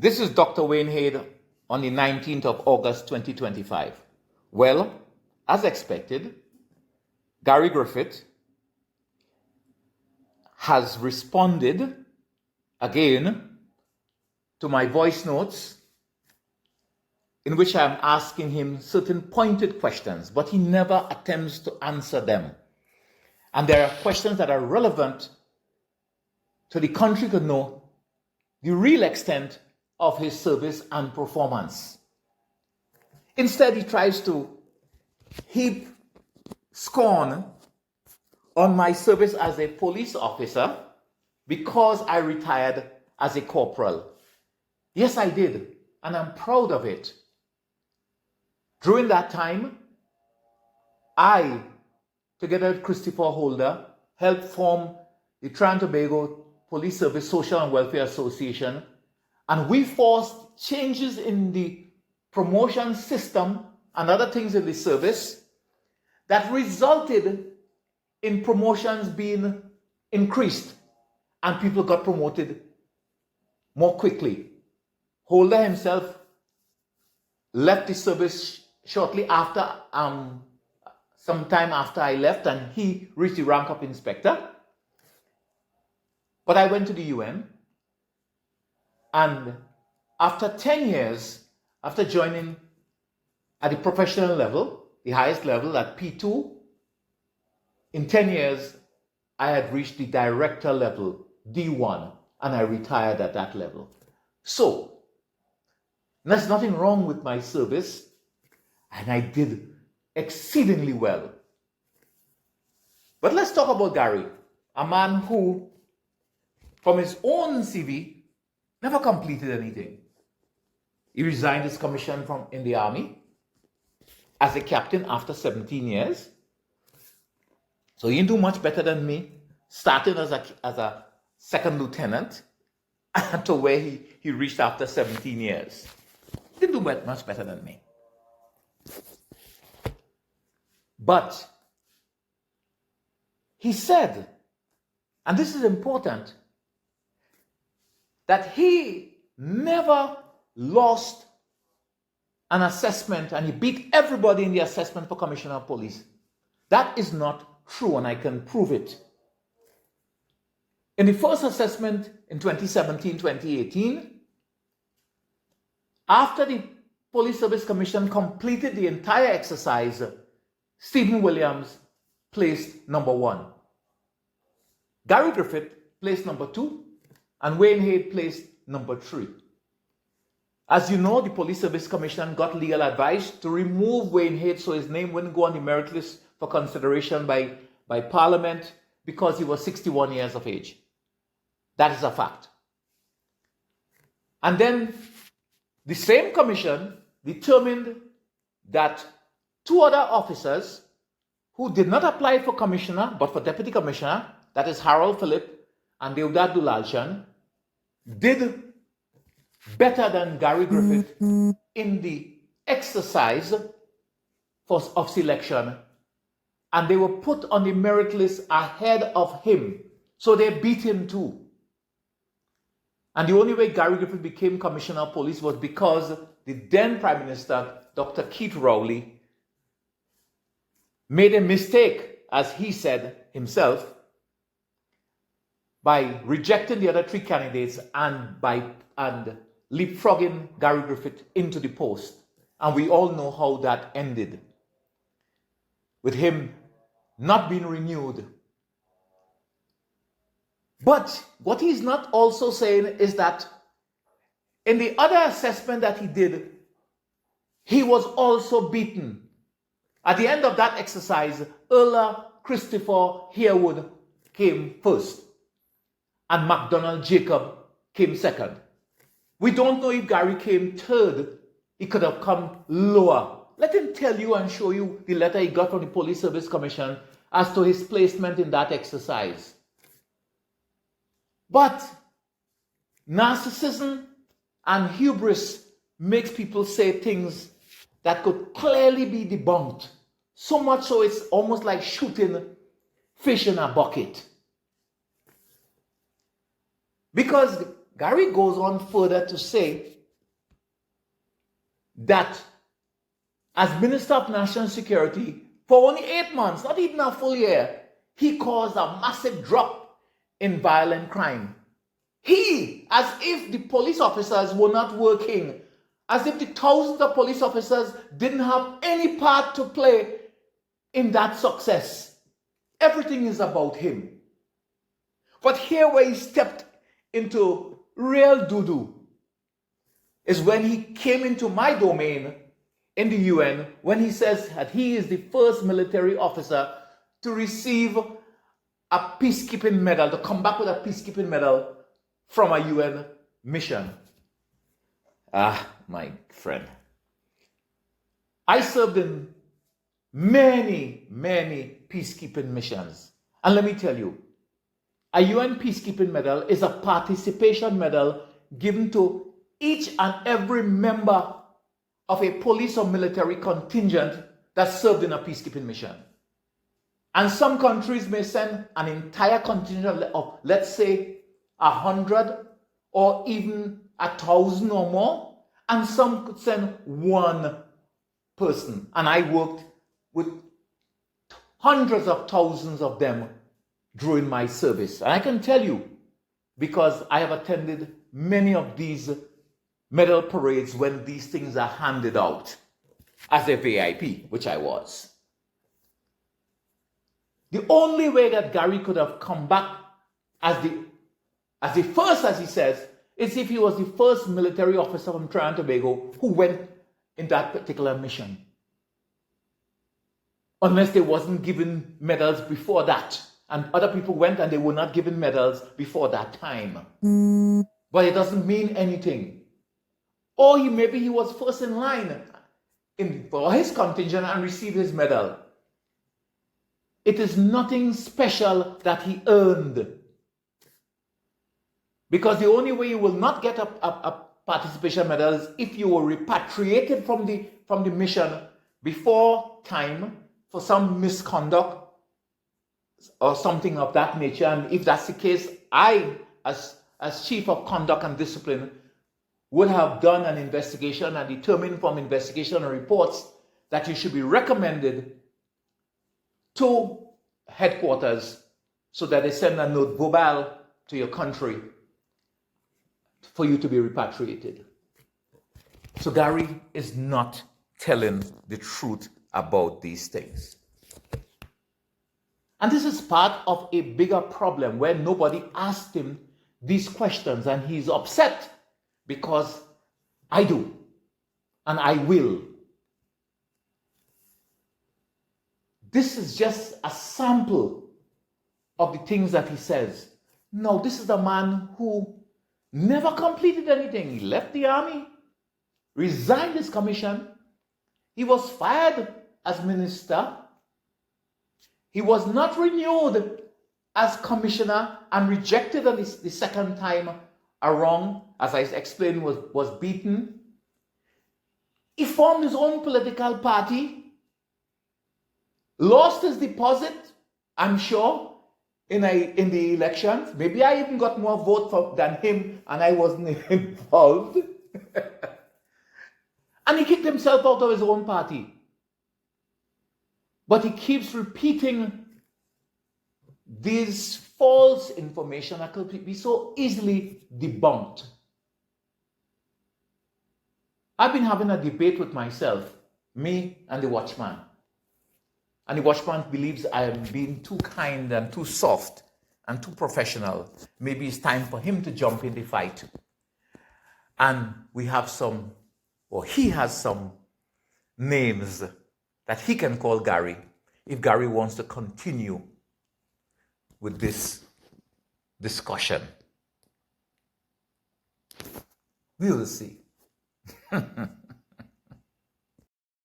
This is Dr. Wayne Hayde on the 19th of August 2025. Well, as expected, Gary Griffith has responded again to my voice notes in which I am asking him certain pointed questions, but he never attempts to answer them. And there are questions that are relevant to the country to know the real extent of his service and performance. Instead, he tries to heap scorn on my service as a police officer because I retired as a corporal. Yes, I did, and I'm proud of it. During that time, I, together with Christopher Holder, helped form the Trinidad and Tobago Police Service Social and Welfare Association, and we forced changes in the promotion system and other things in the service that resulted in promotions being increased and people got promoted more quickly. Holder himself left the service shortly after, sometime after I left, and he reached the rank of inspector. But I went to the UN, and after 10 years, after joining at the professional level, the highest level at P2, in 10 years, I had reached the director level, D1, and I retired at that level. So, there's nothing wrong with my service, and I did exceedingly well. But let's talk about Gary, a man who, from his own CV, never completed anything. He resigned his commission in the army as a captain after 17 years. So he didn't do much better than me, starting as a second lieutenant to where he reached after 17 years. He didn't do much better than me. But he said, and this is important, that he never lost an assessment and he beat everybody in the assessment for commissioner of police. That is not true, and I can prove it. In the first assessment in 2017-2018, after the Police Service Commission completed the entire exercise, Stephen Williams placed number 1. Gary Griffith placed number 2, and Wayne Hayde placed number 3. As you know, the Police Service Commission got legal advice to remove Wayne Hayde so his name wouldn't go on the merit list for consideration by Parliament because he was 61 years of age. That is a fact. And then the same commission determined that 2 other officers who did not apply for commissioner but for deputy commissioner, that is Harold Phillip and Deodat Dulalchan, did better than Gary Griffith in the exercise of selection, and they were put on the merit list ahead of him. So they beat him too. And the only way Gary Griffith became Commissioner of Police was because the then Prime Minister, Dr. Keith Rowley, made a mistake, as he said himself, by rejecting the other 3 candidates and leapfrogging Gary Griffith into the post. And we all know how that ended, with him not being renewed. But what he's not also saying is that in the other assessment that he did, he was also beaten. At the end of that exercise, Erla Christopher Harewood came first, and MacDonald Jacob came second. We don't know if Gary came third. He could have come lower. Let him tell you and show you the letter he got from the Police Service Commission as to his placement in that exercise. But narcissism and hubris makes people say things that could clearly be debunked. So much so it's almost like shooting fish in a bucket. Because Gary goes on further to say that as Minister of National Security, for only 8 months, not even a full year, he caused a massive drop in violent crime. He, as if the police officers were not working, as if the thousands of police officers didn't have any part to play in that success. Everything is about him. But here where he stepped into real doo-doo is when he came into my domain in the UN, when he says that he is the first military officer to receive a peacekeeping medal, to come back with a peacekeeping medal from a UN mission. My friend. I served in many peacekeeping missions. And let me tell you, a UN peacekeeping medal is a participation medal given to each and every member of a police or military contingent that served in a peacekeeping mission. And some countries may send an entire contingent of, let's say, 100 or even 1,000 or more, and some could send one person. And I worked with hundreds of thousands of them during my service. And I can tell you, because I have attended many of these medal parades when these things are handed out as a VIP, which I was. The only way that Gary could have come back as the first, as he says, is if he was the first military officer from Trinidad and Tobago who went in that particular mission. Unless they wasn't given medals before that. And other people went and they were not given medals before that time. But it doesn't mean anything. Or maybe he was first in line for his contingent and received his medal. It is nothing special that he earned. Because the only way you will not get a participation medal is if you were repatriated from the mission before time for some misconduct or something of that nature. And if that's the case, I, as Chief of Conduct and Discipline, would have done an investigation and determined from investigation and reports that you should be recommended to headquarters so that they send a note verbal to your country for you to be repatriated. So Gary is not telling the truth about these things. And this is part of a bigger problem where nobody asked him these questions and he's upset because I do and I will. This is just a sample of the things that he says. No, this is a man who never completed anything. He left the army, resigned his commission. He was fired as minister. He was not renewed as commissioner and rejected the second time around, as I explained, was beaten. He formed his own political party, lost his deposit, I'm sure, in the elections. Maybe I even got more votes than him and I wasn't involved. And he kicked himself out of his own party. But he keeps repeating these false information that could be so easily debunked. I've been having a debate with myself, me and the Watchman. And the Watchman believes I am being too kind and too soft and too professional. Maybe it's time for him to jump in the fight. And we have some, or he has some names that he can call Gary if Gary wants to continue with this discussion. We will see.